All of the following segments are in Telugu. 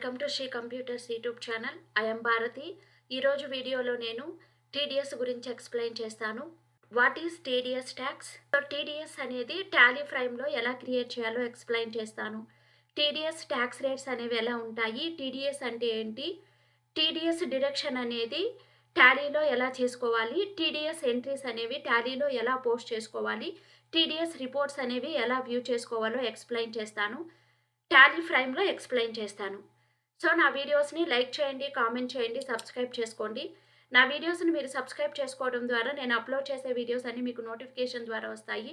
Welcome to Sri computers YouTube channel. I am Bharati. ఈరోజు వీడియోలో నేను టీడీఎస్ గురించి ఎక్స్ప్లెయిన్ చేస్తాను. What is TDS tax? So TDS అనేది టాలీ ఫ్రైమ్లో ఎలా క్రియేట్ చేయాలో ఎక్స్ప్లెయిన్ చేస్తాను. టీడీఎస్ ట్యాక్స్ రేట్స్ అనేవి ఎలా ఉంటాయి, టీడీఎస్ అంటే ఏంటి, టీడీఎస్ డిడక్షన్ అనేది టాలీలో ఎలా చేసుకోవాలి, టీడీఎస్ ఎంట్రీస్ అనేవి టాలీలో ఎలా పోస్ట్ చేసుకోవాలి, టీడీఎస్ రిపోర్ట్స్ అనేవి ఎలా వ్యూ చేసుకోవాలో ఎక్స్ప్లెయిన్ చేస్తాను. టాలీ ఫ్రైమ్లో ఎక్స్ప్లెయిన్ చేస్తాను. సో నా వీడియోస్ని లైక్ చేయండి, కామెంట్ చేయండి, సబ్స్క్రైబ్ చేసుకోండి. నా వీడియోస్ని మీరు సబ్స్క్రైబ్ చేసుకోవడం ద్వారా నేను అప్లోడ్ చేసే వీడియోస్ అన్ని మీకు నోటిఫికేషన్ ద్వారా వస్తాయి.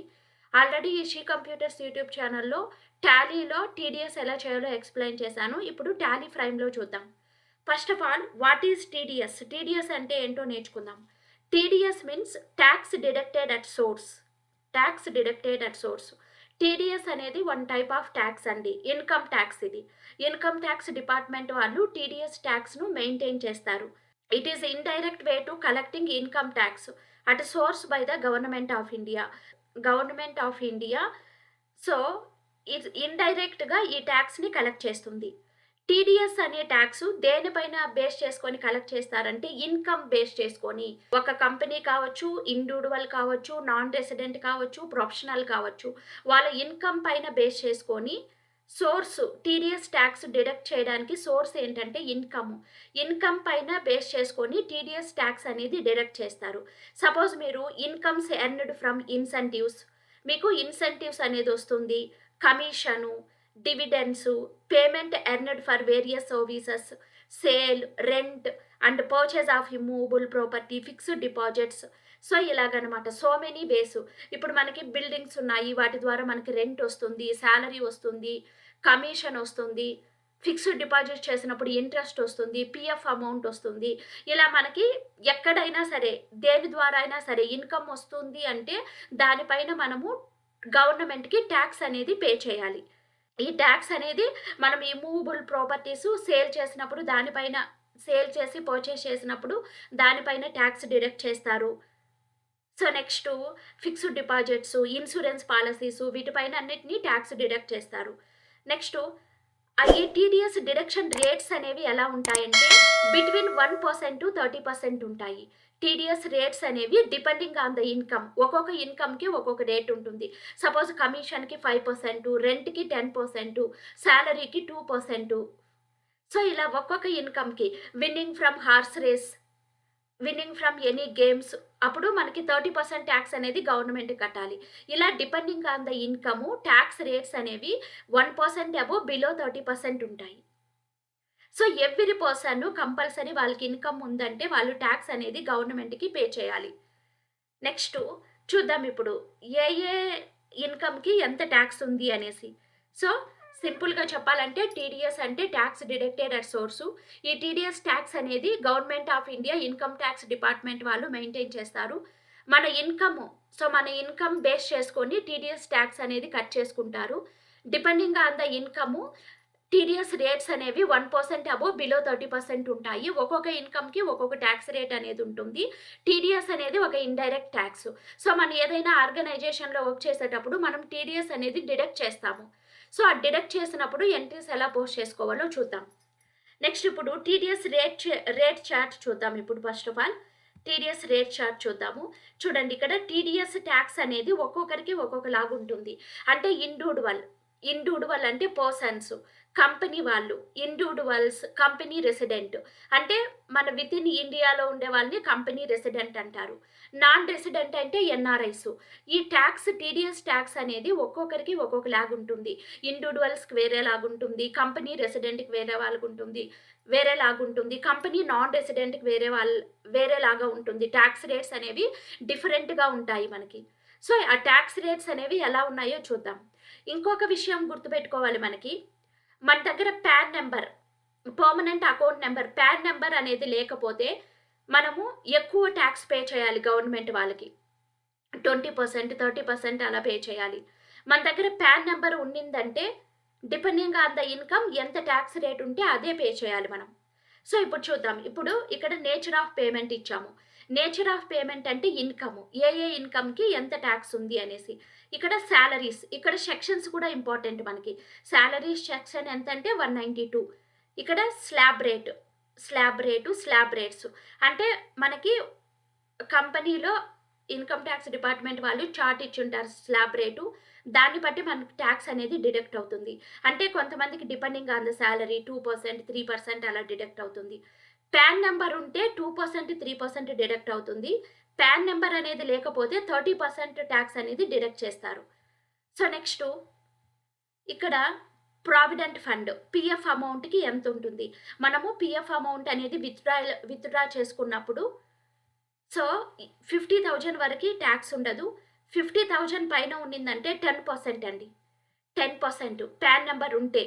ఆల్రెడీ ఈ శ్రీ కంప్యూటర్స్ యూట్యూబ్ ఛానల్లో టాలీలో టీడీఎస్ ఎలా చేయాలో ఎక్స్ప్లెయిన్ చేశాను. ఇప్పుడు టాలీ ఫ్రైమ్లో చూద్దాం. First of all, what is TDS? TDS అంటే ఏంటో నేర్చుకుందాం. TDS means tax deducted at source. Tax deducted at source. TDS అనేది వన్ టైప్ ఆఫ్ ట్యాక్స్ అండి. ఇన్కమ్ ట్యాక్స్ ఇది. ఇన్కమ్ ట్యాక్స్ డిపార్ట్మెంట్ వాళ్ళు టీడీఎస్ ట్యాక్స్ను మెయింటైన్ చేస్తారు. It is indirect way to collecting income tax at source by the government of India. Government of India so ఇది ఇండైరెక్ట్గా ఈ ట్యాక్స్ని కలెక్ట్ చేస్తుంది. టీడీఎస్ అనే ట్యాక్స్ దేనిపైన బేస్ చేసుకొని కలెక్ట్ చేస్తారంటే ఇన్కమ్ బేస్ చేసుకొని. ఒక కంపెనీ కావచ్చు, ఇండివిజువల్ కావచ్చు, నాన్ రెసిడెంట్ కావచ్చు, ప్రొఫెషనల్ కావచ్చు, వాళ్ళ ఇన్కమ్ పైన బేస్ చేసుకొని సోర్స్ టీడీఎస్ ట్యాక్స్ డిడక్ట్ చేయడానికి సోర్స్ ఏంటంటే ఇన్కమ్. ఇన్కమ్ పైన బేస్ చేసుకొని టీడీఎస్ ట్యాక్స్ అనేది డిడక్ట్ చేస్తారు. సపోజ్ మీరు ఇన్కమ్స్ ఎర్న్డ్ ఫ్రమ్ ఇన్సెంటివ్స్, మీకు ఇన్సెంటివ్స్ అనేది వస్తుంది, commission, dividends, payment earned for various services, sale, rent and purchase of immovable property, fixed deposits. So ఇలాగనమాట. So many base. ఇప్పుడు మనకి బిల్డింగ్స్ ఉన్నాయి, వాటి ద్వారా మనకి రెంట్ వస్తుంది, శాలరీ వస్తుంది, కమిషన్ వస్తుంది, ఫిక్స్డ్ డిపాజిట్ చేసినప్పుడు ఇంట్రెస్ట్ వస్తుంది, పిఎఫ్ అమౌంట్ వస్తుంది. ఇలా మనకి ఎక్కడైనా సరే, దేని ద్వారా అయినా సరే ఇన్కమ్ వస్తుంది అంటే దానిపైన మనము గవర్నమెంట్కి ట్యాక్స్ అనేది పే చేయాలి. ఈ ట్యాక్స్ అనేది మనం ఈ మూవబుల్ ప్రాపర్టీస్ సేల్ చేసినప్పుడు దానిపైన, సేల్ చేసి పర్చేస్ చేసినప్పుడు దానిపైన ట్యాక్స్ డిడక్ట్ చేస్తారు. So next fixed deposits, insurance policies, వీటిపైన అన్నిటినీ ట్యాక్స్ డిడక్ట్ చేస్తారు. నెక్స్ట్ ఈ టీడీఎస్ డిడక్షన్ రేట్స్ అనేవి ఎలా ఉంటాయంటే బిట్వీన్ 1% to 30% ఉంటాయి. టీడీఎస్ రేట్స్ అనేవి డిపెండింగ్ ఆన్ ద ఇన్కమ్. ఒక్కొక్క ఇన్కమ్కి ఒక్కొక్క రేట్ ఉంటుంది. సపోజ్ కమిషన్కి 5%, రెంట్కి 10%, శాలరీకి 2%. సో ఇలా ఒక్కొక్క ఇన్కమ్కి, winning from horse race, winning from any games, అప్పుడు మనకి 30% ట్యాక్స్ అనేది గవర్నమెంట్ కట్టాలి. ఇలా depending on the income tax rates అనేవి 1% అబోవ్ బిలో 30% ఉంటాయి. సో ఎవ్రీ పర్సన్ కంపల్సరీ వాళ్ళకి ఇన్కమ్ ఉందంటే వాళ్ళు ట్యాక్స్ అనేది గవర్నమెంట్కి పే చేయాలి. నెక్స్ట్ చూద్దాం ఇప్పుడు ఏ ఏ ఇన్కమ్కి ఎంత ట్యాక్స్ ఉంది అనేసి. సో సింపుల్గా చెప్పాలంటే టీడీఎస్ అంటే ట్యాక్స్ డిడక్టెడ్ అట్ సోర్సు. ఈ టీడీఎస్ ట్యాక్స్ అనేది government of India income tax department వాళ్ళు మెయింటైన్ చేస్తారు. మన ఇన్కమ్ బేస్ చేసుకొని టీడీఎస్ ట్యాక్స్ అనేది కట్ చేసుకుంటారు. Depending on the income TDS rates అనేవి 1% అబోవ్ బిలో 30% ఉంటాయి. ఒక్కొక్క ఇన్కమ్కి ఒక్కొక్క ట్యాక్స్ రేట్ అనేది ఉంటుంది. టీడీఎస్ అనేది ఒక ఇండైరెక్ట్ ట్యాక్స్. సో మనం ఏదైనా ఆర్గనైజేషన్లో వర్క్ చేసేటప్పుడు మనం టీడీఎస్ అనేది డిడక్ట్ చేస్తాము. సో ఆ డిడక్ట్ చేసినప్పుడు ఎంట్రీస్ ఎలా పోస్ట్ చేసుకోవాలో చూద్దాం. నెక్స్ట్ ఇప్పుడు టీడీఎస్ రేట్ చార్ట్ చూద్దాం. ఇప్పుడు first of all TDS rate chart చూద్దాము. చూడండి, ఇక్కడ టీడీఎస్ ట్యాక్స్ అనేది ఒక్కొక్కరికి ఒక్కొక్కలాగా ఉంటుంది. అంటే ఇండివిజువల్ అంటే పర్సన్స్, కంపెనీ వాళ్ళు, ఇండివిజువల్స్, కంపెనీ రెసిడెంట్ అంటే మన విత్ ఇన్ ఇండియాలో ఉండే వాళ్ళని కంపెనీ రెసిడెంట్ అంటారు. నాన్ రెసిడెంట్ అంటే ఎన్ఆర్ఐస్. ఈ ట్యాక్స్ టీడీఎస్ ట్యాక్స్ అనేది ఒక్కొక్కరికి ఒక్కొక్కలాగా ఉంటుంది. ఇండివిజువల్స్కి వేరేలాగుంటుంది, కంపెనీ రెసిడెంట్కి వేరేలాగుంటుంది, కంపెనీ నాన్ రెసిడెంట్కి వేరేలాగా ఉంటుంది. ట్యాక్స్ రేట్స్ అనేవి డిఫరెంట్గా ఉంటాయి మనకి. సో ఆ ట్యాక్స్ రేట్స్ అనేవి ఎలా ఉన్నాయో చూద్దాం. ఇంకొక విషయం గుర్తుపెట్టుకోవాలి, మన దగ్గర PAN number, permanent account number, pan number అనేది లేకపోతే మనము ఎక్కువ ట్యాక్స్ పే చేయాలి గవర్నమెంట్ వాళ్ళకి. 20%, 30% అలా పే చేయాలి. మన దగ్గర పాన్ నెంబర్ ఉండిందంటే డిపెండింగ్ ఆన్ ద ఇన్కమ్ ఎంత ట్యాక్స్ రేట్ ఉంటే అదే పే చేయాలి మనం. సో ఇప్పుడు చూద్దాం. ఇప్పుడు ఇక్కడ నేచర్ ఆఫ్ పేమెంట్ ఇచ్చాము. నేచర్ ఆఫ్ పేమెంట్ అంటే ఇన్కమ్, ఏ ఇన్కమ్కి ఎంత ట్యాక్స్ ఉంది అనేసి. ఇక్కడ శాలరీస్, ఇక్కడ సెక్షన్స్ కూడా ఇంపార్టెంట్ మనకి. శాలరీస్ సెక్షన్ ఎంత అంటే 192. ఇక్కడ స్లాబ్ రేట్స్ అంటే మనకి కంపెనీలో ఇన్కమ్ ట్యాక్స్ డిపార్ట్మెంట్ వాళ్ళు చార్ట్ ఇచ్చుంటారు స్లాబ్ రేటు. దాన్ని బట్టి మనకు ట్యాక్స్ అనేది డిడక్ట్ అవుతుంది. అంటే కొంతమందికి డిపెండింగ్ ఆన్ ద సాలరీ 2%, 3% అలా డిడక్ట్ అవుతుంది. పాన్ నెంబర్ ఉంటే 2%, 3% డిడక్ట్ అవుతుంది. పాన్ నెంబర్ అనేది లేకపోతే 30% ట్యాక్స్ అనేది డిడక్ట్ చేస్తారు. సో నెక్స్ట్ ఇక్కడ ప్రావిడెంట్ ఫండ్ పిఎఫ్ అమౌంట్కి ఎంత ఉంటుంది. మనము పిఎఫ్ అమౌంట్ అనేది విత్డ్రా చేసుకున్నప్పుడు సో 50,000 వరకు ట్యాక్స్ ఉండదు. 50,000 పైన ఉండిందంటే 10% అండి. 10% పాన్ నెంబర్ ఉంటే.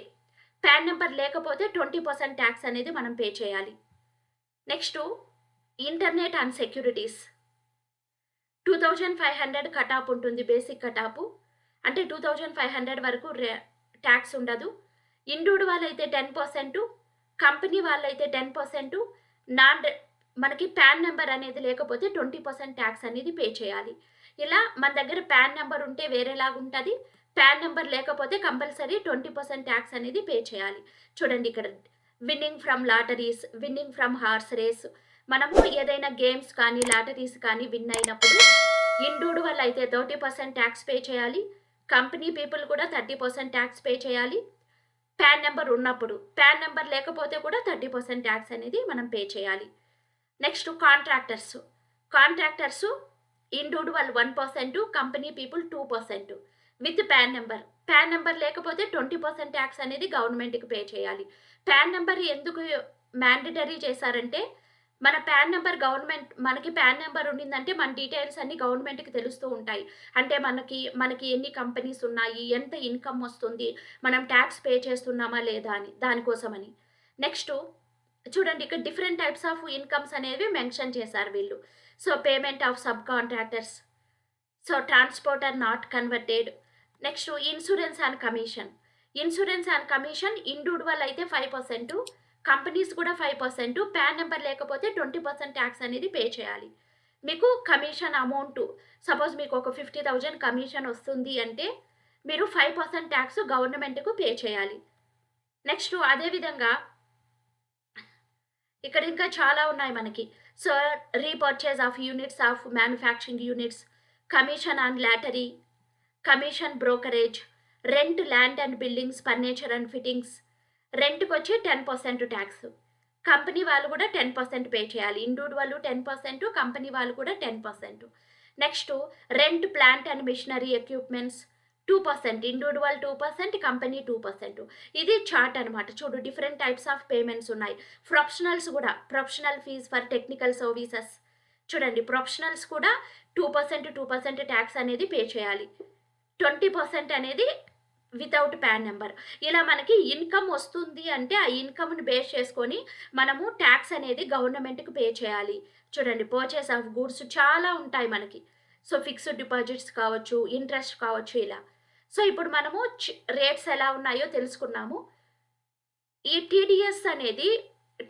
పాన్ నెంబర్ లేకపోతే 20% ట్యాక్స్ అనేది మనం పే చేయాలి. Next internet and securities 2,500 cut-off ఉంటుంది. బేసిక్ కటాపు అంటే 2,500 వరకు ట్యాక్స్ ఉండదు. ఇండివిడ్యువల్ అయితే 10%, కంపెనీ వాళ్ళైతే 10%, మనకి పాన్ నెంబర్ అనేది లేకపోతే 20% ట్యాక్స్ అనేది పే చేయాలి. ఇలా మన దగ్గర పాన్ నెంబర్ ఉంటే వేరేలాగా ఉంటుంది. పాన్ నెంబర్ లేకపోతే కంపల్సరీ 20% ట్యాక్స్ అనేది పే చేయాలి. చూడండి ఇక్కడ winning from lotteries, winning from horse race. మనము ఏదైనా గేమ్స్ కానీ లాటరీస్ కానీ విన్ అయినప్పుడు ఇండివిడ్యువల్ అయితే 30% ట్యాక్స్ పే చేయాలి. కంపెనీ పీపుల్ కూడా 30% ట్యాక్స్ పే చేయాలి. పాన్ నెంబర్ ఉన్నప్పుడు. పాన్ నెంబర్ లేకపోతే కూడా 30% ట్యాక్స్ అనేది మనం పే చేయాలి. Next contractors individual 1%, company people 2% with pan number. Pan number లేకపోతే 20% ట్యాక్స్ అనేది గవర్నమెంట్కి పే చేయాలి. పాన్ నెంబర్ ఎందుకు మ్యాండేటరీ చేశారంటే మన పాన్ నెంబర్ మనకి పాన్ నెంబర్ ఉండిందంటే మన డీటెయిల్స్ అన్ని గవర్నమెంట్కి తెలుస్తూ ఉంటాయి. అంటే మనకి ఎన్ని కంపెనీస్ ఉన్నాయి, ఎంత ఇన్కమ్ వస్తుంది, మనం ట్యాక్స్ పే చేస్తున్నామా లేదా అని, దానికోసమని. నెక్స్ట్ చూడండి ఇక్కడ డిఫరెంట్ టైప్స్ ఆఫ్ ఇన్కమ్స్ అనేవి మెన్షన్ చేశారు వీళ్ళు. So payment of sub contractors, so transporter not converted. Next insurance and commission. Individual అయితే 5%, కంపెనీస్ కూడా 5%, పాన్ నెంబర్ లేకపోతే 20% ట్యాక్స్ అనేది పే చేయాలి. మీకు కమిషన్ అమౌంట్ సపోజ్ మీకు ఒక 50,000 కమిషన్ వస్తుంది అంటే మీరు 5% ట్యాక్స్ గవర్నమెంట్కు పే చేయాలి. నెక్స్ట్ అదేవిధంగా ఇక్కడ ఇంకా చాలా ఉన్నాయి మనకి. So repurchase of units of manufacturing units, commission on lottery, commission brokerage, rent land and buildings, furniture and fittings. రెంట్కి వచ్చి 10% ట్యాక్స్. కంపెనీ వాళ్ళు కూడా 10% పే చేయాలి. ఇండివిడ్యువల్ 10%, కంపెనీ వాళ్ళు కూడా 10%. Next rent plant and machinery equipments 2%, individual 2%, company 2%. ఇది చార్ట్ అనమాట. చూడు డిఫరెంట్ టైప్స్ ఆఫ్ పేమెంట్స్ ఉన్నాయి. ప్రొఫెషనల్స్ కూడా professional fees for technical services. చూడండి ప్రొఫెషనల్స్ కూడా 2% ట్యాక్స్ అనేది పే చేయాలి. 20% అనేది వితౌట్ పాన్ నెంబర్. ఇలా మనకి ఇన్కమ్ వస్తుంది అంటే ఆ ఇన్కమ్ని బేస్ చేసుకొని మనము ట్యాక్స్ అనేది గవర్నమెంట్కి పే చేయాలి. చూడండి పర్చేస్ ఆఫ్ గూడ్స్ చాలా ఉంటాయి మనకి. సో ఫిక్స్డ్ డిపాజిట్స్ కావచ్చు, ఇంట్రెస్ట్ కావచ్చు ఇలా. సో ఇప్పుడు మనము రేట్స్ ఎలా ఉన్నాయో తెలుసుకున్నాము. ఈ టీడీఎస్ అనేది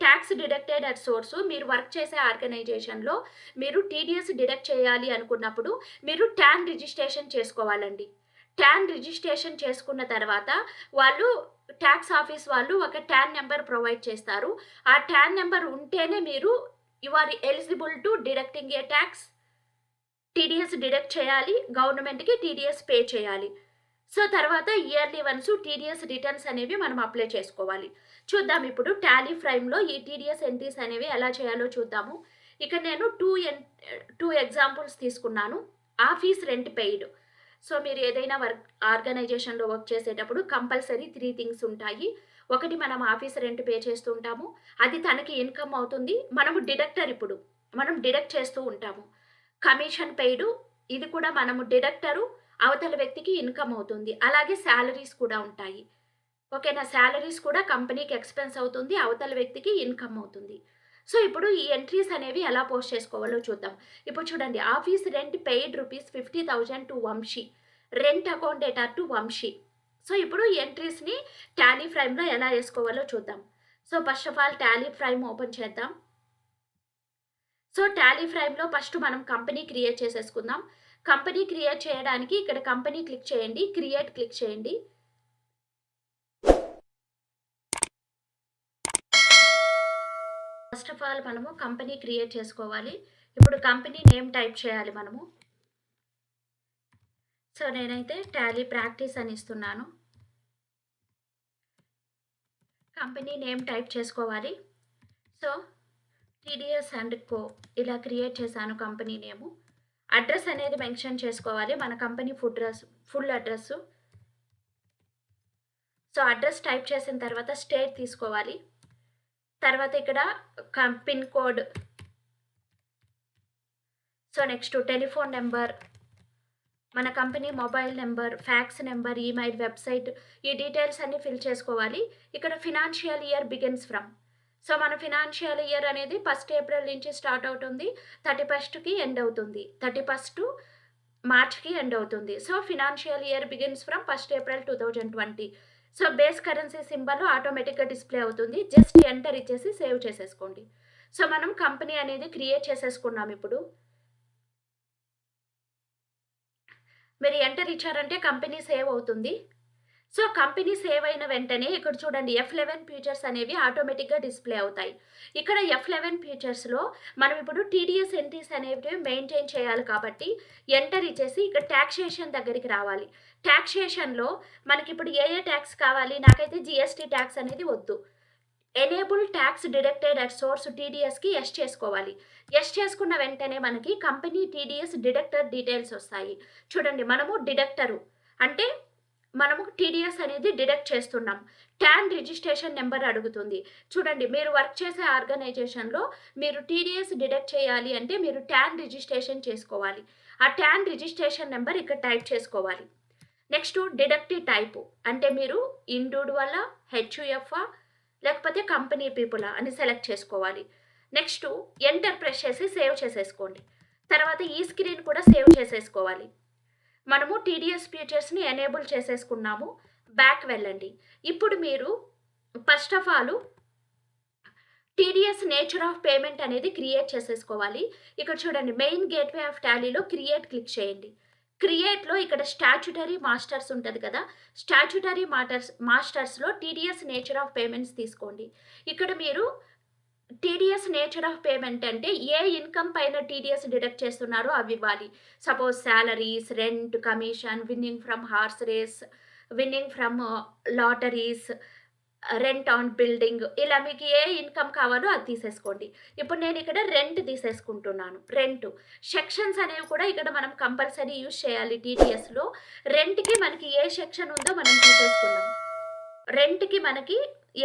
ట్యాక్స్ డిడక్టెడ్ అట్ సోర్స్. మీరు వర్క్ చేసే ఆర్గనైజేషన్లో మీరు టీడీఎస్ డిడక్ట్ చేయాలి అనుకున్నప్పుడు మీరు ట్యాన్ రిజిస్ట్రేషన్ చేసుకోవాలండి. ట్యాన్ రిజిస్ట్రేషన్ చేసుకున్న తర్వాత వాళ్ళు ట్యాక్స్ ఆఫీస్ వాళ్ళు ఒక ట్యాన్ నెంబర్ ప్రొవైడ్ చేస్తారు. ఆ ట్యాన్ నెంబర్ ఉంటేనే మీరు you are eligible to deducting a tax. TDS deduct చేయాలి, గవర్నమెంట్కి టీడీఎస్ పే చేయాలి. సో తర్వాత ఇయర్లీ వన్స్ టీడీఎస్ రిటర్న్స్ అనేవి మనం అప్లై చేసుకోవాలి. చూద్దాం ఇప్పుడు టాలీ ఫ్రైమ్లో ఈ టీడీఎస్ ఎంట్రీస్ అనేవి ఎలా చేయాలో చూద్దాము. ఇక నేను టూ ఎగ్జాంపుల్స్ తీసుకున్నాను. Office rent paid. సో మీరు ఏదైనా ఆర్గనైజేషన్లో వర్క్ చేసేటప్పుడు కంపల్సరీ 3 థింగ్స్ ఉంటాయి. ఒకటి మనం ఆఫీస్ రెంట్ పే చేస్తూ ఉంటాము, అది తనకి ఇన్కమ్ అవుతుంది. మనం డిడక్ట్ చేస్తూ ఉంటాము. కమిషన్ పెయిడ్, ఇది కూడా మనము డిడక్టరు, అవతల వ్యక్తికి ఇన్కమ్ అవుతుంది. అలాగే శాలరీస్ కూడా ఉంటాయి. ఓకేనా, శాలరీస్ కూడా కంపెనీకి ఎక్స్పెన్స్ అవుతుంది, అవతల వ్యక్తికి ఇన్కమ్ అవుతుంది. సో ఇప్పుడు ఈ ఎంట్రీస్ అనేవి ఎలా పోస్ట్ చేసుకోవాలో చూద్దాం. ఇప్పుడు చూడండి office rent paid ₹50,000 to Vamshi, rent account data to Vamshi. So ఇప్పుడు ఈ ఎంట్రీస్ని టాలీ ఫ్రైమ్లో ఎలా వేసుకోవాలో చూద్దాం. So first of all Tally Prime open చేద్దాం. సో టాలీ ఫ్రైమ్లో ఫస్ట్ మనం కంపెనీ క్రియేట్ చేసేసుకుందాం. కంపెనీ క్రియేట్ చేయడానికి ఇక్కడ కంపెనీ క్లిక్ చేయండి, క్రియేట్ క్లిక్ చేయండి. ఫస్ట్ ఆఫ్ ఆల్ మనము కంపెనీ క్రియేట్ చేసుకోవాలి. ఇప్పుడు కంపెనీ నేమ్ టైప్ చేయాలి మనము. సో నేనైతే టాలీ ప్రాక్టీస్ అని ఇస్తున్నాను. కంపెనీ నేమ్ టైప్ చేసుకోవాలి. సో టీడీఎస్ అండ్ కో ఇలా క్రియేట్ చేశాను కంపెనీ నేము. అడ్రస్ అనేది మెన్షన్ చేసుకోవాలి, మన company full address. So address type చేసిన తర్వాత స్టేట్ తీసుకోవాలి. తర్వాత ఇక్కడ pin code, so next telephone number, మన company mobile number, fax number, email, website, ఈ డీటెయిల్స్ అన్ని ఫిల్ చేసుకోవాలి. ఇక్కడ financial year begins from, so మన ఫినాన్షియల్ ఇయర్ అనేది 1 ఏప్రిల్ నుంచి స్టార్ట్ అవుతుంది, 31కి ఎండ్ అవుతుంది, 31 మార్చ్కి ఎండ్ అవుతుంది. So financial year begins from 1 April 2020. So base currency symbol ఆటోమేటిక్గా డిస్ప్లే అవుతుంది. జస్ట్ ఎంటర్ ఇచ్చేసి సేవ్ చేసేసుకోండి. సో మనం కంపెనీ అనేది క్రియేట్ చేసేసుకున్నాం. ఇప్పుడు మీరు ఎంటర్ ఇచ్చారంటే కంపెనీ సేవ్ అవుతుంది. సో కంపెనీ సేవ్ అయిన వెంటనే ఇక్కడ చూడండి F11 ఫీచర్స్ అనేవి ఆటోమేటిక్గా డిస్ప్లే అవుతాయి. ఇక్కడ F11 ఫీచర్స్లో మనం ఇప్పుడు టీడీఎస్ ఎంట్రీస్ అనేవి మెయింటైన్ చేయాలి కాబట్టి ఎంటర్ ఇచ్చేసి ఇక్కడ ట్యాక్సేషన్ దగ్గరికి రావాలి. ట్యాక్సేషన్లో మనకి ఇప్పుడు ఏ ట్యాక్స్ కావాలి, నాకైతే జిఎస్టీ ట్యాక్స్ అనేది వద్దు. Enable tax deducted at source టీడీఎస్కి ఎస్ చేసుకోవాలి. ఎస్ చేసుకున్న వెంటనే మనకి కంపెనీ టీడీఎస్ డిడక్టర్ డీటెయిల్స్ వస్తాయి. చూడండి మనము డిడక్టరు అంటే మనము టీడీఎస్ అనేది డిడక్ట్ చేస్తున్నాం. ట్యాన్ రిజిస్ట్రేషన్ నెంబర్ అడుగుతుంది. చూడండి మీరు వర్క్ చేసే ఆర్గనైజేషన్లో మీరు టీడీఎస్ డిడక్ట్ చేయాలి అంటే మీరు ట్యాన్ రిజిస్ట్రేషన్ చేసుకోవాలి. ఆ ట్యాన్ రిజిస్ట్రేషన్ నెంబర్ ఇక్కడ టైప్ చేసుకోవాలి. నెక్స్ట్ డిడక్టివ్ టైపు అంటే మీరు ఇండివిడ్యువల్, హెచ్యుఎఫ్ లేకపోతే కంపెనీ పీపుల్ అని సెలెక్ట్ చేసుకోవాలి. నెక్స్ట్ ఎంటర్ ప్రెస్ చేసి సేవ్ చేసేసుకోండి. తర్వాత ఈ స్క్రీన్ కూడా సేవ్ చేసేసుకోవాలి. మనము టీడీఎస్ ఫీచర్స్ని ఎనేబుల్ చేసేసుకున్నాము. బ్యాక్ వెళ్ళండి. ఇప్పుడు మీరు first of all TDS nature of payment అనేది క్రియేట్ చేసేసుకోవాలి. ఇక్కడ చూడండి మెయిన్ గేట్వే ఆఫ్ టాలీలో క్రియేట్ క్లిక్ చేయండి. క్రియేట్లో ఇక్కడ స్టాచ్యుటరీ మాస్టర్స్ ఉంటుంది కదా, statutory మాస్టర్స్లో TDS nature of payments తీసుకోండి. ఇక్కడ మీరు టీడీఎస్ నేచర్ ఆఫ్ పేమెంట్ అంటే ఏ ఇన్కమ్ పైన టీడీఎస్ డిడక్ట్ చేస్తున్నారో అవి ఇవ్వాలి. Suppose salaries, rent, commission, winning from horse race, winning from lotteries, rent on building, ఇలా మీకు ఏ ఇన్కమ్ కావాలో అది తీసేసుకోండి. ఇప్పుడు నేను ఇక్కడ రెంట్ తీసేసుకుంటున్నాను. రెంట్ సెక్షన్స్ అనేవి కూడా ఇక్కడ మనం కంపల్సరీ యూజ్ చేయాలి. టీడీఎస్లో రెంట్కి మనకి ఏ సెక్షన్ ఉందో మనం తీసేసుకున్నాం. రెంట్కి మనకి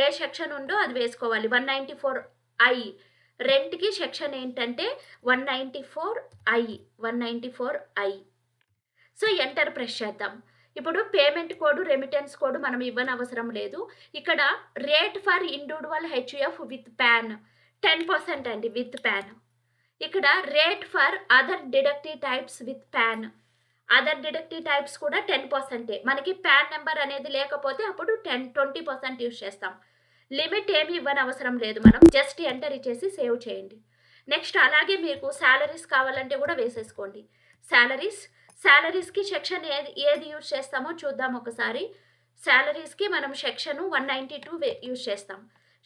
ఏ సెక్షన్ ఉందో అది వేసుకోవాలి. 194I రెంట్కి సెక్షన్ ఏంటంటే 194I. సో ఎంటర్ ప్రెస్ చేద్దాం. ఇప్పుడు పేమెంట్ కోడ్, రెమిటెన్స్ కోడ్ మనం ఇవ్వనవసరం లేదు. ఇక్కడ rate for individual HUF with pan 10% అండి, విత్ ప్యాన్. ఇక్కడ rate for other deductive types with pan, other deductive types కూడా 10%. మనకి ప్యాన్ నెంబర్ అనేది లేకపోతే అప్పుడు 20% యూజ్ చేస్తాం. లిమిట్ ఏమి ఇవ్వనవసరం లేదు, మనం జస్ట్ ఎంటర్ ఇచ్చేసి సేవ్ చేయండి. నెక్స్ట్ అలాగే మీకు శాలరీస్ కావాలంటే కూడా వేసేసుకోండి. శాలరీస్కి సెక్షన్ ఏది యూజ్ చేస్తామో చూద్దాం ఒకసారి. శాలరీస్కి మనం సెక్షన్ 192 యూజ్ చేస్తాం.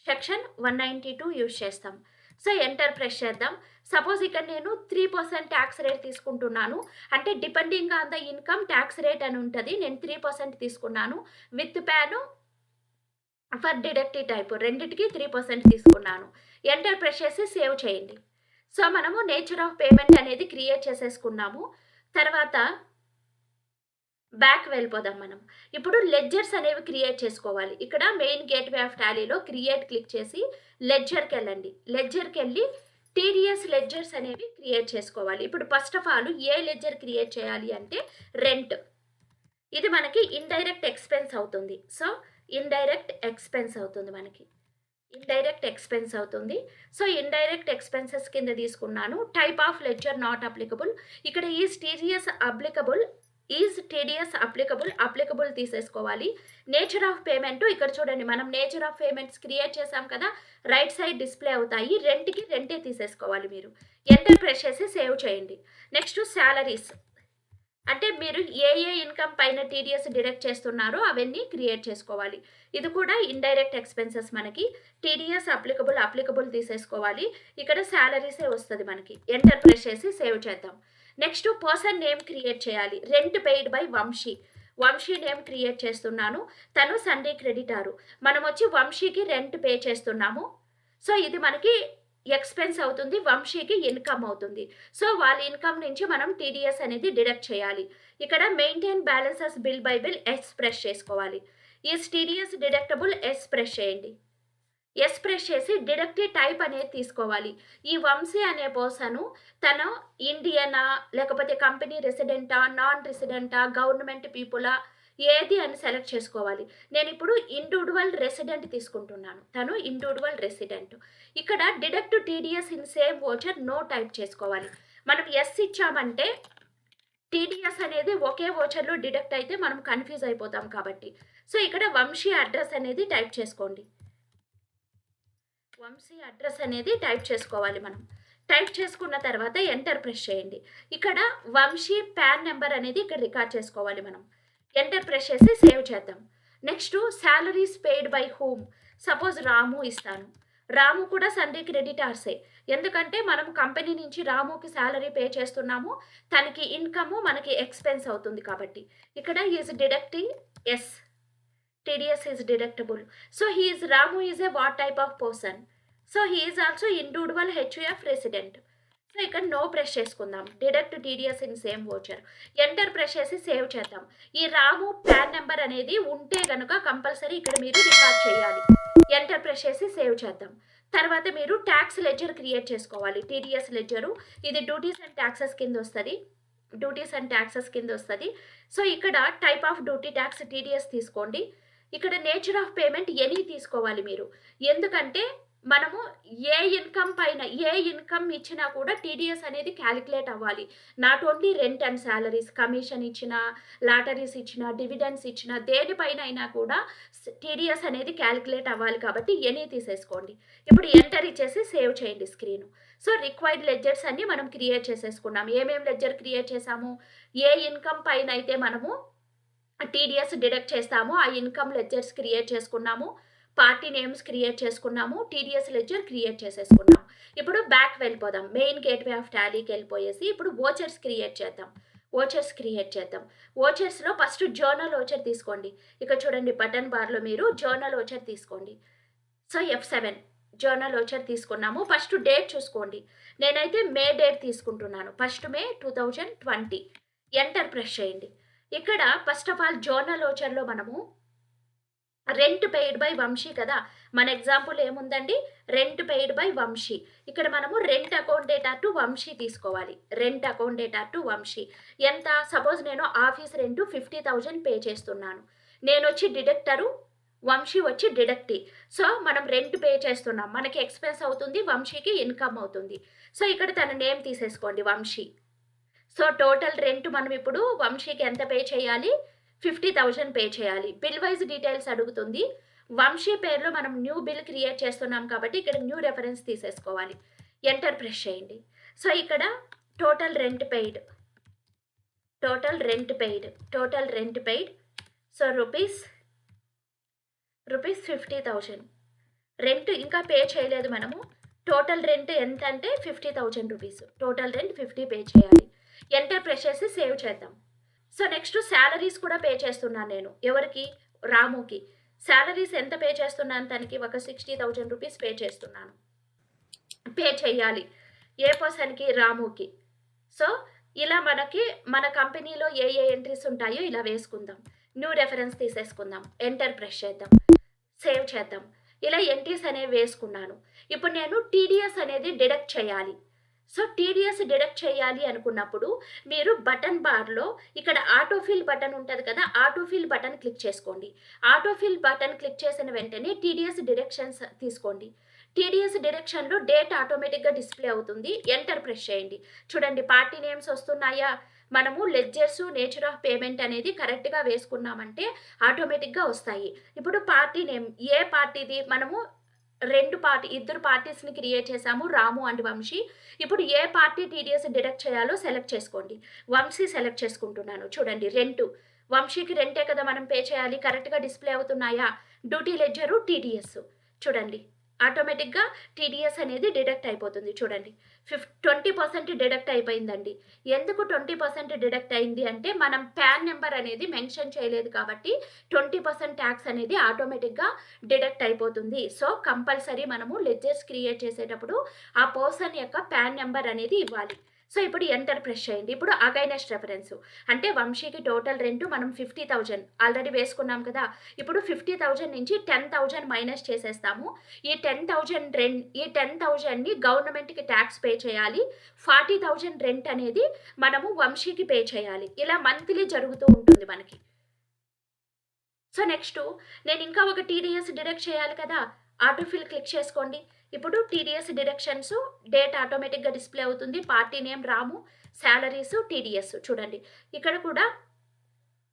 సెక్షన్ 192 యూజ్ చేస్తాం. సో ఎంటర్ ప్రెస్ చేద్దాం. సపోజ్ ఇక్కడ నేను 3% ట్యాక్స్ రేట్ తీసుకుంటున్నాను, అంటే depending on the income tax rate అని ఉంటుంది. నేను 3% తీసుకున్నాను. With pan for deductive type రెండింటికి 3% తీసుకున్నాను. ఎంటర్ ప్రెస్ చేసి సేవ్ చేయండి. సో మనము నేచర్ ఆఫ్ పేమెంట్ అనేది క్రియేట్ చేసేసుకున్నాము. తర్వాత బ్యాక్ వెళ్ళిపోదాం. మనం ఇప్పుడు లెడ్జర్స్ అనేవి క్రియేట్ చేసుకోవాలి. ఇక్కడ మెయిన్ గేట్వే ఆఫ్ టాలీలో క్రియేట్ క్లిక్ చేసి లెడ్జర్కి వెళ్ళండి. లెడ్జర్కి వెళ్ళి టీడీఎస్ లెడ్జర్స్ అనేవి క్రియేట్ చేసుకోవాలి. ఇప్పుడు first of all A ledger create చేయాలి అంటే రెంట్. ఇది మనకి ఇండైరెక్ట్ ఎక్స్పెన్స్ అవుతుంది. సో ఇండైరెక్ట్ ఎక్స్పెన్స్ అవుతుంది, మనకి ఇండైరెక్ట్ ఎక్స్పెన్స్ అవుతుంది. సో ఇండైరెక్ట్ ఎక్స్పెన్సెస్ కింద తీసుకున్నాను. Type of ledger not applicable. ఇక్కడ ఈజ్ టీడీఎస్ అప్లికబుల్ తీసేసుకోవాలి. నేచర్ ఆఫ్ పేమెంట్ ఇక్కడ చూడండి, మనం నేచర్ ఆఫ్ పేమెంట్స్ క్రియేట్ చేసాం కదా, రైట్ సైడ్ డిస్ప్లే అవుతాయి. రెంట్కి రెంటే తీసేసుకోవాలి. మీరు ఎంటర్ ప్రెస్ చేసి సేవ్ చేయండి. నెక్స్ట్ అంటే మీరు ఏ ఇన్కమ్ పైన టీడీఎస్ డిడక్ట్ చేస్తున్నారో అవన్నీ క్రియేట్ చేసుకోవాలి. ఇది కూడా ఇండైరెక్ట్ ఎక్స్‌పెన్సెస్ మనకి. టీడీఎస్ అప్లికబుల్ తీసేసుకోవాలి. ఇక్కడ సాలరీసే వస్తది మనకి. ఎంటర్ ప్రెస్ చేసి సేవ్ చేద్దాం. నెక్స్ట్ పర్సన్ నేమ్ క్రియేట్ చేయాలి. Rent paid by Vamshi. Vamshi name create చేస్తున్నాను. తను సండే క్రెడిటారు. మనం వచ్చి వంశీకి రెంట్ పే చేస్తున్నాము. సో ఇది మనకి ఎక్స్‌పెన్స్ అవుతుంది. వంశీకి ఇన్కమ్ అవుతుంది. సో వాళ్ళ ఇన్కమ్ నుంచి మనం టీడీఎస్ అనేది డిడక్ట్ చేయాలి. ఇక్కడ maintain balances bill by bill yes press చేసుకోవాలి. Is TDS deductible yes press చేయండి. ఎస్ ప్రెస్ చేసి డిడక్టివ్ టైప్ అనేది తీసుకోవాలి. ఈ వంశీ అనే పర్సను తను ఇండియనా, లేకపోతే కంపెనీ రెసిడెంటా, నాన్ రెసిడెంటా, గవర్నమెంట్ పీపులా, ఏది అని సెలెక్ట్ చేసుకోవాలి. నేను ఇప్పుడు ఇండివిడ్యువల్ రెసిడెంట్ తీసుకుంటున్నాను. తను ఇండివిడ్యువల్ రెసిడెంట్. ఇక్కడ deduct TDS in same voucher no type చేసుకోవాలి. మనం ఎస్ ఇచ్చామంటే టీడీఎస్ అనేది ఒకే వోచర్లో డిడక్ట్ అయితే మనం కన్ఫ్యూజ్ అయిపోతాం కాబట్టి. సో ఇక్కడ వంశీ అడ్రస్ అనేది టైప్ చేసుకోండి. వంశీ అడ్రస్ అనేది టైప్ చేసుకోవాలి మనం. టైప్ చేసుకున్న తర్వాత ఎంటర్ ప్రెస్ చేయండి. ఇక్కడ వంశీ పాన్ నెంబర్ అనేది ఇక్కడ రికార్డ్ చేసుకోవాలి మనం. ఎంటర్ ప్రెస్ చేసి సేవ్ చేద్దాం. Next salaries paid by whom. Suppose Ramu ఇస్తాను. రాము కూడా సండే క్రెడిటార్సే. ఎందుకంటే మనం కంపెనీ నుంచి రాముకి సాలరీ పే చేస్తున్నాము. తనకి ఇన్కమ్ మనకి ఎక్స్పెన్స్ అవుతుంది కాబట్టి. ఇక్కడ is deducting yes. TDS is deductible. So Ramu is a what type of person? So he is also individual HUF resident. So ఇక్కడ నో ప్రెస్ చేసుకుందాం. Deduct TDS in same voucher. Enter press చేసి సేవ్ చేద్దాం. ఈ రాము పాన్ నెంబర్ అనేది ఉంటే కనుక కంపల్సరీ ఇక్కడ మీరు రికార్డ్ చేయాలి. ఎంటర్ ప్రెస్ చేసి సేవ్ చేద్దాం. తర్వాత మీరు ట్యాక్స్ లెడ్జర్ క్రియేట్ చేసుకోవాలి. టీడీఎస్ లెడ్జరు ఇది డ్యూటీస్ అండ్ ట్యాక్సెస్ కింద వస్తుంది. సో ఇక్కడ type of duty tax TDS తీసుకోండి. ఇక్కడ నేచర్ ఆఫ్ పేమెంట్ ఎనీ తీసుకోవాలి మీరు. ఎందుకంటే మనము ఏ ఇన్కమ్ ఇచ్చినా కూడా టీడీఎస్ అనేది క్యాలిక్యులేట్ అవ్వాలి. Not only rent and salaries, commission ఇచ్చినా, లాటరీస్ ఇచ్చినా, డివిడెండ్స్ ఇచ్చినా, దేనిపైన అయినా కూడా టీడీఎస్ అనేది క్యాలిక్యులేట్ అవ్వాలి కాబట్టి ఎనీ తీసేసుకోండి. ఇప్పుడు ఎంటర్ ఇచ్చేసి సేవ్ చేయండి స్క్రీన్. సో రిక్వైర్డ్ లెడ్జర్స్ అన్ని మనం క్రియేట్ చేసేసుకున్నాం. ఏమేమి లెడ్జర్ క్రియేట్ చేసాము? ఏ ఇన్కమ్ పైన అయితే మనము టీడీఎస్ డిడక్ట్ చేస్తాము ఆ ఇన్కమ్ లెడ్జర్స్ క్రియేట్ చేసుకున్నాము. పార్టీ నేమ్స్ క్రియేట్ చేసుకున్నాము. టీడీఎస్ లెడ్జర్ క్రియేట్ చేసేసుకున్నాం. ఇప్పుడు బ్యాక్ వెళ్ళిపోదాం. మెయిన్ గేట్వే ఆఫ్ టాలీకి వెళ్ళిపోయేసి ఇప్పుడు వోచర్స్ క్రియేట్ చేద్దాం. వోచర్స్లో ఫస్ట్ జర్నల్ వోచర్ తీసుకోండి. ఇక్కడ చూడండి బటన్ బార్లో మీరు జర్నల్ వోచర్ తీసుకోండి. సో F7 జర్నల్ వోచర్ తీసుకున్నాము. ఫస్ట్ డేట్ చూసుకోండి. నేనైతే మే డేట్ తీసుకుంటున్నాను. 1 May 2020. ఎంటర్ ప్రెస్ చేయండి. ఇక్కడ ఫస్ట్ ఆఫ్ ఆల్ జర్నల్ వోచర్లో మనము రెంట్ పెయిడ్ బై వంశీ కదా. మన ఎగ్జాంపుల్ ఏముందండి? Rent paid by Vamshi. ఇక్కడ మనము rent account data to Vamshi తీసుకోవాలి. Rent account data to Vamshi ఎంత? సపోజ్ నేను ఆఫీస్ రెంట్ 50,000 పే చేస్తున్నాను. నేను వచ్చి డిడక్టరు, వంశీ వచ్చి డిడక్టీ. సో మనం రెంట్ పే చేస్తున్నాం, మనకి ఎక్స్పెన్స్ అవుతుంది, వంశీకి ఇన్కమ్ అవుతుంది. సో ఇక్కడ తన నేమ్ తీసేసుకోండి వంశీ. సో టోటల్ రెంట్ మనం ఇప్పుడు వంశీకి ఎంత పే చేయాలి? 50,000 పే చేయాలి. బిల్ వైజ్ డీటెయిల్స్ అడుగుతుంది. వంశీ పేరులో మనం న్యూ బిల్ క్రియేట్ చేస్తున్నాం కాబట్టి ఇక్కడ న్యూ రెఫరెన్స్ తీసేసుకోవాలి. ఎంటర్ ప్రెస్ చేయండి. సో ఇక్కడ total rent paid so rupees 50,000 rent ఇంకా పే చేయలేదు మనము. టోటల్ రెంట్ ఎంత అంటే 50,000 రూపీస్. టోటల్ రెంట్ 50 పే చేయాలి. ఎంటర్ ప్రెస్ చేసి సేవ్ చేద్దాం. సో నెక్స్ట్ శాలరీస్ కూడా పే చేస్తున్నాను నేను. ఎవరికి? రాముకి. శాలరీస్ ఎంత పే చేస్తున్నాను? తనకి ఒక 60,000 రూపీస్ పే చేస్తున్నాను. పే చేయాలి. ఏ పర్సన్కి? రాముకి. సో ఇలా మనకి మన కంపెనీలో ఏ ఎంట్రీస్ ఉంటాయో ఇలా వేసుకుందాం. న్యూ రెఫరెన్స్ తీసేసుకుందాం. ఎంటర్ ప్రెస్ చేద్దాం. సేవ్ చేద్దాం. ఇలా ఎంట్రీస్ అనేవి వేసుకున్నాను. ఇప్పుడు నేను టీడీఎస్ అనేది డిడక్ట్ చేయాలి. సో టీడీఎస్ డిడక్ట్ చేయాలి అనుకున్నప్పుడు మీరు బటన్ బార్లో ఇక్కడ ఆటోఫిల్ బటన్ ఉంటుంది కదా, ఆటోఫిల్ బటన్ క్లిక్ చేసుకోండి. ఆటోఫిల్ బటన్ క్లిక్ చేసిన వెంటనే టీడీఎస్ డిడక్షన్స్ తీసుకోండి. టీడీఎస్ డిడక్షన్లో డేట్ ఆటోమేటిక్గా డిస్ప్లే అవుతుంది. ఎంటర్ ప్రెస్ చేయండి. చూడండి పార్టీ నేమ్స్ వస్తున్నాయా? మనము లెడ్జర్స్, నేచర్ ఆఫ్ పేమెంట్ అనేది కరెక్ట్గా వేసుకున్నామంటే ఆటోమేటిక్గా వస్తాయి. ఇప్పుడు పార్టీ నేమ్ ఏ పార్టీది? మనము ఇద్దరు పార్టీస్ని క్రియేట్ చేశాము, రాము అండ్ వంశీ. ఇప్పుడు ఏ పార్టీ టీడీఎస్ డిడక్ట్ చేయాలో సెలెక్ట్ చేసుకోండి. వంశీ సెలెక్ట్ చేసుకుంటున్నాను. చూడండి, రెంట్, వంశీకి రెంటే కదా మనం పే చేయాలి. కరెక్ట్గా డిస్ప్లే అవుతున్నాయా? డ్యూటీ లెడ్జరు టీడీఎస్ చూడండి, ఆటోమేటిక్గా టీడీఎస్ అనేది డిడక్ట్ అయిపోతుంది. చూడండి, 20% డిడక్ట్ అయిపోయిందండి. ఎందుకు 20% డిడక్ట్ అయింది అంటే మనం ప్యాన్ నెంబర్ అనేది మెన్షన్ చేయలేదు కాబట్టి 20% ట్యాక్స్ అనేది ఆటోమేటిక్గా డిడక్ట్ అయిపోతుంది. సో కంపల్సరీ మనము లెడ్జర్స్ క్రియేట్ చేసేటప్పుడు ఆ పర్సన్ యొక్క ప్యాన్ నెంబర్ అనేది ఇవ్వాలి. సో ఇప్పుడు ఎంటర్ ప్రెస్ చేయండి. ఇప్పుడు అగైనెస్ట్ రెఫరెన్స్ అంటే వంశీకి టోటల్ రెంట్ మనం 50,000 ఆల్రెడీ వేసుకున్నాం కదా. ఇప్పుడు 50,000 నుంచి 10,000 మైనస్ చేసేస్తాము. ఈ 10,000ని గవర్నమెంట్కి ట్యాక్స్ పే చేయాలి. 40,000 రెంట్ అనేది మనము వంశీకి పే చేయాలి. ఇలా మంత్లీ జరుగుతూ ఉంటుంది మనకి. సో నెక్స్ట్ నేను ఇంకా ఒక టీడీఎస్ డిడక్ట్ చేయాలి కదా. ఆటోఫిల్ క్లిక్ చేసుకోండి. ఇప్పుడు టీడీఎస్ డిడక్షన్స్ డేట్ ఆటోమేటిక్గా డిస్ప్లే అవుతుంది. పార్టీ నేమ్ రాము, శాలరీస్ టీడీఎస్ చూడండి. ఇక్కడ కూడా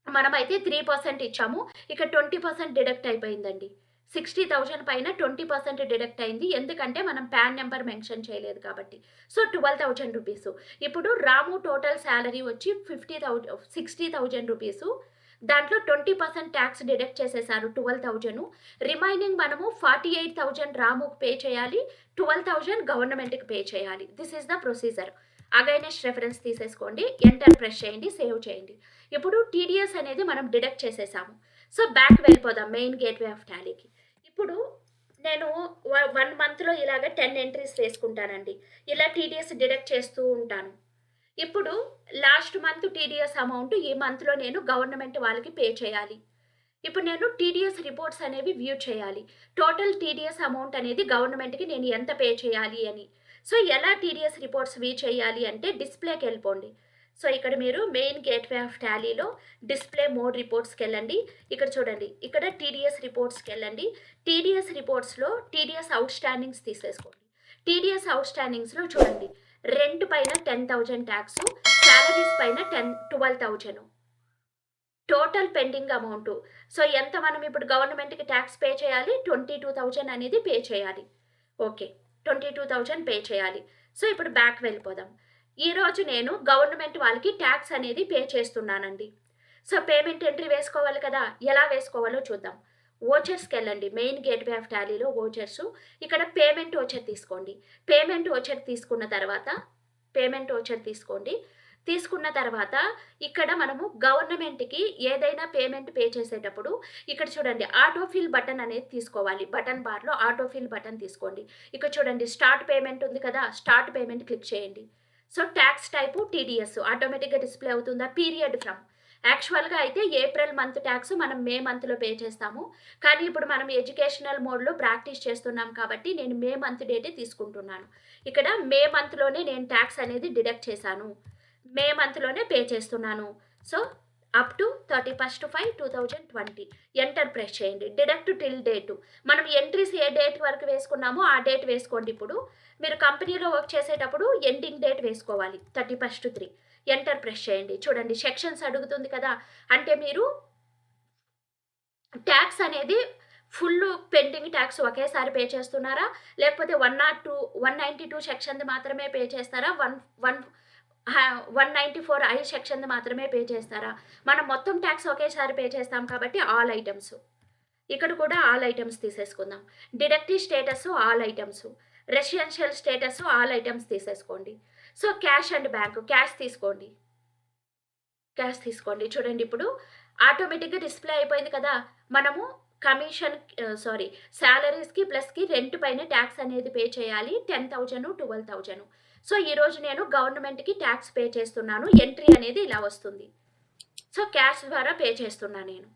మనమైతే 3% ఇచ్చాము. ఇక్కడ 20% డిడక్ట్ అయిపోయిందండి. 60,000 పైన 20% డిడక్ట్ అయింది. ఎందుకంటే మనం ప్యాన్ నెంబర్ మెన్షన్ చేయలేదు కాబట్టి. So 12,000 rupees. ఇప్పుడు రాము టోటల్ శాలరీ వచ్చి 60,000 రూపీస్. దాంట్లో 20% ట్యాక్స్ డిడక్ట్ చేసేసారు 12,000. రిమైనింగ్ మనము 48,000 రాముకు పే చేయాలి, 12,000 గవర్నమెంట్కి పే చేయాలి. This is the procedure. Against reference తీసేసుకోండి, ఎంటర్ ప్రెస్ చేయండి, సేవ్ చేయండి. ఇప్పుడు టీడీఎస్ అనేది మనం డిడక్ట్ చేసేసాము. సో బ్యాక్ వెళ్ళిపోదాం మెయిన్ గేట్వే ఆఫ్ టాలీకి. ఇప్పుడు నేను 1 మంత్లో ఇలాగ 10 ఎంట్రీస్ వేసుకుంటానండి. ఇలా టీడీఎస్ డిడక్ట్ చేస్తూ ఉంటాను. ఇప్పుడు లాస్ట్ మంత్ టీడీఎస్ అమౌంట్ ఈ మంత్లో నేను గవర్నమెంట్ వాళ్ళకి పే చేయాలి. ఇప్పుడు నేను టీడీఎస్ రిపోర్ట్స్ అనేవి వ్యూ చేయాలి. టోటల్ టీడీఎస్ అమౌంట్ అనేది గవర్నమెంట్కి నేను ఎంత పే చేయాలి అని. సో ఎలా టీడీఎస్ రిపోర్ట్స్ వ్యూ చేయాలి అంటే డిస్ప్లేకి వెళ్ళిపోండి. సో ఇక్కడ మీరు మెయిన్ గేట్వే ఆఫ్ టాలీలో డిస్ప్లే మోడ్ రిపోర్ట్స్కి వెళ్ళండి. ఇక్కడ చూడండి, ఇక్కడ టీడీఎస్ రిపోర్ట్స్కి వెళ్ళండి. టీడీఎస్ రిపోర్ట్స్లో టీడీఎస్ అవుట్ స్టాండింగ్స్ తీసేసుకోండి. టీడీఎస్ అవుట్ స్టాండింగ్స్లో చూడండి, రెంట్ పైన 10,000 ట్యాక్స్, శాలరీస్ పైన 12,000 టోటల్ పెండింగ్ అమౌంట్. సో ఎంత మనం ఇప్పుడు గవర్నమెంట్కి ట్యాక్స్ పే చేయాలి? 22,000 అనేది పే చేయాలి. ఓకే, 22,000 పే చేయాలి. సో ఇప్పుడు బ్యాక్ వెళ్ళిపోదాం. ఈరోజు నేను గవర్నమెంట్ వాళ్ళకి ట్యాక్స్ అనేది పే చేస్తున్నానండి. సో పేమెంట్ ఎంట్రీ వేసుకోవాలి కదా. ఎలా వేసుకోవాలో చూద్దాం. ఓచర్స్కి వెళ్ళండి. మెయిన్ గేట్వే ఆఫ్ టాలీలో ఓచర్స్, ఇక్కడ పేమెంట్ ఓచర్ తీసుకోండి. పేమెంట్ ఓచర్ తీసుకున్న తర్వాత తీసుకున్న తర్వాత ఇక్కడ మనము గవర్నమెంట్కి ఏదైనా పేమెంట్ పే చేసేటప్పుడు ఇక్కడ చూడండి ఆటోఫిల్ బటన్ అనేది తీసుకోవాలి. బటన్ బార్లో ఆటోఫిల్ బటన్ తీసుకోండి. ఇక్కడ చూడండి స్టార్ట్ పేమెంట్ ఉంది కదా, స్టార్ట్ పేమెంట్ క్లిక్ చేయండి. సో ట్యాక్స్ టైపు టీడీఎస్ ఆటోమేటిక్గా డిస్ప్లే అవుతుందా. పీరియడ్ ఫ్రమ్ యాక్చువల్గా అయితే ఏప్రిల్ మంత్ ట్యాక్స్ మనం మే మంత్లో పే చేస్తాము. కానీ ఇప్పుడు మనం ఎడ్యుకేషనల్ మోడ్లో ప్రాక్టీస్ చేస్తున్నాం కాబట్టి నేను మే మంత్ డేటే తీసుకుంటున్నాను. ఇక్కడ మే మంత్లోనే నేను ట్యాక్స్ అనేది డిడక్ట్ చేశాను. మే మంత్లోనే పే చేస్తున్నాను. So up to 31/5/2020 enter press చేయండి. డిడక్ట్ టిల్ డేటు మనం ఎంట్రీస్ ఏ డేట్ వరకు వేసుకున్నామో ఆ డేట్ వేసుకోండి. ఇప్పుడు మీరు కంపెనీలో వర్క్ చేసేటప్పుడు ఎండింగ్ డేట్ వేసుకోవాలి 31/3. ఎంటర్ ప్రెస్ చేయండి. చూడండి సెక్షన్స్ అడుగుతుంది కదా, అంటే మీరు ట్యాక్స్ అనేది ఫుల్ పెండింగ్ ట్యాక్స్ ఒకేసారి పే చేస్తున్నారా, లేకపోతే 192 సెక్షన్ మాత్రమే పే చేస్తారా, 194I సెక్షన్ మాత్రమే పే చేస్తారా? మనం మొత్తం ట్యాక్స్ ఒకేసారి పే చేస్తాం కాబట్టి ఆల్ ఐటమ్స్. ఇక్కడ కూడా ఆల్ ఐటమ్స్ తీసేసుకుందాం. Deductive status all items, residential status all items తీసేసుకోండి. So cash and bank, cash తీసుకోండి. చూడండి ఇప్పుడు ఆటోమేటిక్గా డిస్ప్లే అయిపోయింది కదా. మనము శాలరీస్కి ప్లస్కి రెంట్ పైన ట్యాక్స్ అనేది పే చేయాలి 10,000 12,000. సో ఈరోజు నేను గవర్నమెంట్కి ట్యాక్స్ పే చేస్తున్నాను. ఎంట్రీ అనేది ఇలా వస్తుంది. సో క్యాష్ ద్వారా పే చేస్తున్నా నేను.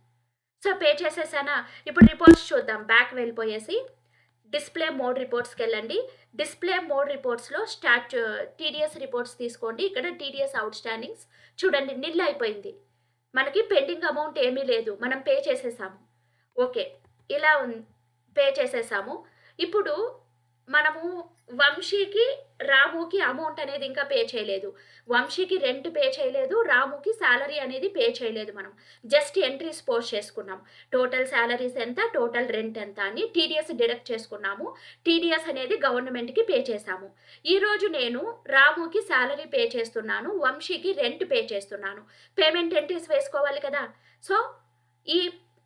సో పే చేసేసానా. ఇప్పుడు రిపోర్ట్స్ చూద్దాం. బ్యాక్ వెళ్ళిపోయేసి డిస్ప్లే మోడ్ రిపోర్ట్స్కి వెళ్ళండి. డిస్ప్లే మోడ్ రిపోర్ట్స్లో టీడీఎస్ రిపోర్ట్స్ తీసుకోండి. ఇక్కడ టీడీఎస్ అవుట్ స్టాండింగ్స్ చూడండి, నిల్ అయిపోయింది. మనకి పెండింగ్ అమౌంట్ ఏమీ లేదు, మనం పే చేసేసాము. ఓకే, ఇలా పే చేసేసాము. ఇప్పుడు మనము వంశీకి, రాముకి అమౌంట్ అనేది ఇంకా పే చేయలేదు. వంశీకి రెంట్ పే చేయలేదు. రాముకి సాలరీ అనేది పే చేయలేదు మనం. జస్ట్ ఎంట్రీస్ పోస్ట్ చేసుకున్నాం. టోటల్ సాలరీస్ ఎంత, టోటల్ రెంట్ ఎంత అని టీడీఎస్ డిడక్ట్ చేసుకున్నాము. టీడీఎస్ అనేది గవర్నమెంట్‌కి పే చేశాము. ఈరోజు నేను రాముకి సాలరీ పే చేస్తున్నాను. వంశీకి రెంట్ పే చేస్తున్నాను. పేమెంట్ ఎంట్రీస్ వేసుకోవాలి కదా! సో, ఈ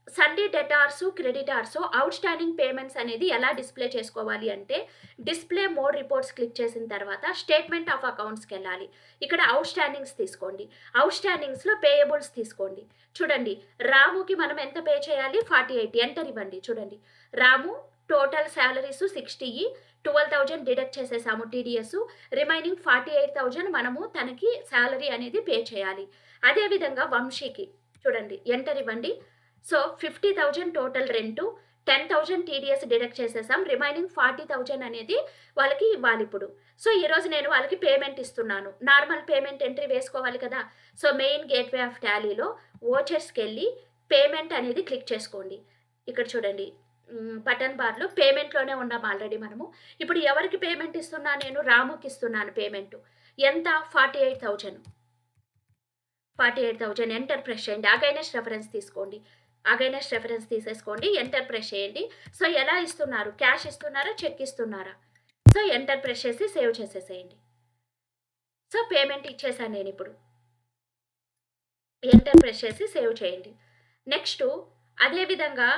Sunday debtors, creditors, out standing payments అనేది ఎలా డిస్ప్లే చేసుకోవాలి అంటే డిస్ప్లే మోర్ రిపోర్ట్స్ క్లిక్ చేసిన తర్వాత స్టేట్మెంట్ ఆఫ్ అకౌంట్స్కి వెళ్ళాలి. ఇక్కడ అవుట్ స్టాండింగ్స్ తీసుకోండి. అవుట్ స్టాండింగ్స్లో పేయబుల్స్ తీసుకోండి. చూడండి, రాముకి మనం ఎంత పే చేయాలి? 48. ఎంటర్ ఇవ్వండి. చూడండి, రాము టోటల్ శాలరీస్ 60, 12,000 డిడక్ట్ చేసేసాము టీడీఎస్. రిమైనింగ్ 48,000 మనము తనకి శాలరీ అనేది పే చేయాలి. అదేవిధంగా వంశీకి చూడండి, ఎంటర్ ఇవ్వండి. So 50,000 total rent, 10,000 TDS deduct చేసేసాం. రిమైనింగ్ 40,000 అనేది వాళ్ళకి ఇవ్వాలి ఇప్పుడు. సో ఈరోజు నేను వాళ్ళకి పేమెంట్ ఇస్తున్నాను. నార్మల్ పేమెంట్ ఎంట్రీ వేసుకోవాలి కదా! సో మెయిన్ గేట్వే ఆఫ్ టాలీలో ఓచర్స్కి వెళ్ళి పేమెంట్ అనేది క్లిక్ చేసుకోండి. ఇక్కడ చూడండి, బటన్ బార్లో పేమెంట్లోనే ఉన్నాం ఆల్రెడీ మనము. ఇప్పుడు ఎవరికి పేమెంట్ ఇస్తున్నా? నేను రాముకి ఇస్తున్నాను పేమెంట్. ఎంత? 48,000. 48,000 ఎంటర్ ప్రెస్ చేయండి. అగైనెస్ట్ రెఫరెన్స్ తీసుకోండి. అగైనెస్ట్ రెఫరెన్స్ తీసేసుకోండి. ఎంటర్ ప్రెస్ చేయండి. సో ఎలా ఇస్తున్నారు? క్యాష్ ఇస్తున్నారా? చెక్ ఇస్తున్నారా? సో ఎంటర్ ప్రెస్ చేసి సేవ్ చేసేసేయండి. సో పేమెంట్ ఇచ్చేసాను నేను ఇప్పుడు. ఎంటర్ ప్రెస్ చేసి సేవ్ చేయండి. నెక్స్ట్ అదేవిధంగా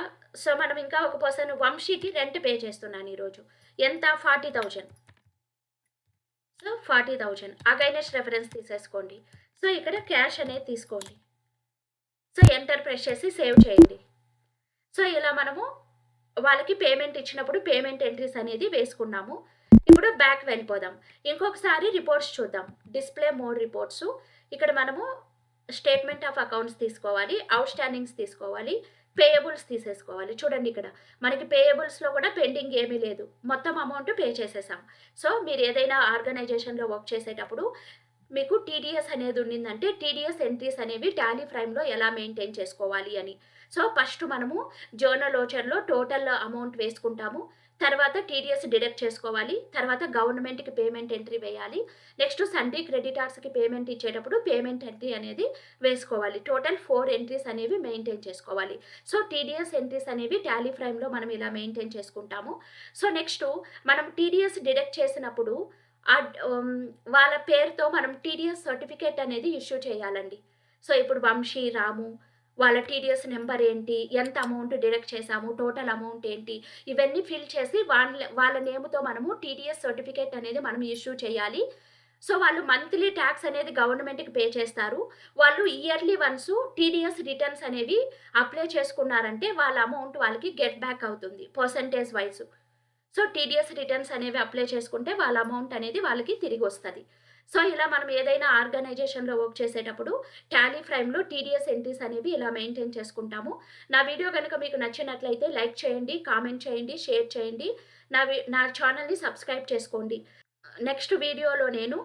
సో మనం ఇంకా ఒక పర్సన్ వంశీకి రెంట్ పే చేస్తున్నాను ఈరోజు. ఎంత? 40,000. సో 40,000 అగైనెస్ట్ రెఫరెన్స్ తీసేసుకోండి. సో ఇక్కడ క్యాష్ అనేది తీసుకోండి. సో ఎంటర్ ప్రెస్ చేసి సేవ్ చేయండి. సో ఇలా మనము వాళ్ళకి పేమెంట్ ఇచ్చినప్పుడు పేమెంట్ ఎంట్రీస్ అనేది వేసుకున్నాము. ఇప్పుడు బ్యాక్ వెళ్ళిపోదాం. ఇంకొకసారి రిపోర్ట్స్ చూద్దాం. Display more reports. ఇక్కడ మనము స్టేట్మెంట్ ఆఫ్ అకౌంట్స్ తీసుకోవాలి, అవుట్ స్టాండింగ్స్ తీసుకోవాలి, పేయబుల్స్ తీసేసుకోవాలి. చూడండి, ఇక్కడ మనకి పేయబుల్స్లో కూడా పెండింగ్ ఏమీ లేదు. మొత్తం అమౌంట్ పే చేసేసాం. సో మీరు ఏదైనా ఆర్గనైజేషన్లో వర్క్ చేసేటప్పుడు మీకు టీడీఎస్ అనేది ఉండిందంటే టీడీఎస్ ఎంట్రీస్ అనేవి టాలీ ఫ్రైమ్లో ఎలా మెయింటైన్ చేసుకోవాలి అని. సో ఫస్ట్ మనము జర్నల్ ఓచర్లో టోటల్ అమౌంట్ వేసుకుంటాము. తర్వాత టీడీఎస్ డిడక్ట్ చేసుకోవాలి. తర్వాత గవర్నమెంట్కి పేమెంట్ ఎంట్రీ వేయాలి. నెక్స్ట్ సండే క్రెడిటార్స్కి పేమెంట్ ఇచ్చేటప్పుడు పేమెంట్ ఎంట్రీ అనేది వేసుకోవాలి. టోటల్ 4 ఎంట్రీస్ అనేవి మెయింటైన్ చేసుకోవాలి. సో టీడీఎస్ ఎంట్రీస్ అనేవి టాలీ ఫ్రైమ్లో మనం ఇలా మెయింటైన్ చేసుకుంటాము. సో నెక్స్ట్ మనం టీడీఎస్ డిడక్ట్ చేసినప్పుడు వాళ్ళ పేరుతో మనం టీడీఎస్ సర్టిఫికేట్ అనేది ఇష్యూ చేయాలండి. సో ఇప్పుడు వంశీ, రాము వాళ్ళ టీడీఎస్ నెంబర్ ఏంటి, ఎంత అమౌంట్ డిడక్ట్ చేశాము, టోటల్ అమౌంట్ ఏంటి, ఇవన్నీ ఫిల్ చేసి వాళ్ళ నేమ్తో మనము టీడీఎస్ సర్టిఫికేట్ అనేది మనం ఇష్యూ చేయాలి. సో వాళ్ళు మంత్లీ ట్యాక్స్ అనేది గవర్నమెంట్కి పే చేస్తారు. వాళ్ళు ఇయర్లీ వన్స్ టీడీఎస్ రిటర్న్స్ అనేవి అప్లై చేసుకున్నారంటే వాళ్ళ అమౌంట్ వాళ్ళకి గెట్ బ్యాక్ అవుతుంది percentage wise. So TDS returns అనేవి అప్లై చేసుకుంటే వాళ్ళ అమౌంట్ అనేది వాళ్ళకి తిరిగి వస్తుంది. సో ఇలా మనం ఏదైనా ఆర్గనైజేషన్లో వర్క్ చేసేటప్పుడు టాలీ ఫ్రైమ్లో టీడీఎస్ ఎంట్రీస్ అనేవి ఇలా మెయింటైన్ చేసుకుంటాము. నా వీడియో కనుక మీకు నచ్చినట్లయితే లైక్ చేయండి, కామెంట్ చేయండి, షేర్ చేయండి. నా ఛానల్ని సబ్స్క్రైబ్ చేసుకోండి. నెక్స్ట్ వీడియోలో నేను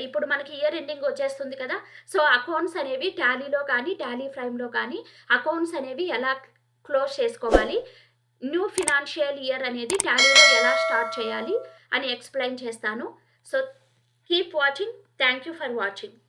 ఇప్పుడు మనకి ఇయర్ ఎండింగ్ వచ్చేస్తుంది కదా! సో అకౌంట్స్ అనేవి టాలీలో కానీ టాలీ ఫ్రైమ్లో కానీ అకౌంట్స్ అనేవి ఎలా క్లోజ్ చేసుకోవాలి, న్యూ ఫినాన్షియల్ ఇయర్ అనేది టాలీలో ఎలా స్టార్ట్ చేయాలి అని ఎక్స్ప్లెయిన్ చేస్తాను. So keep watching. Thank you for watching.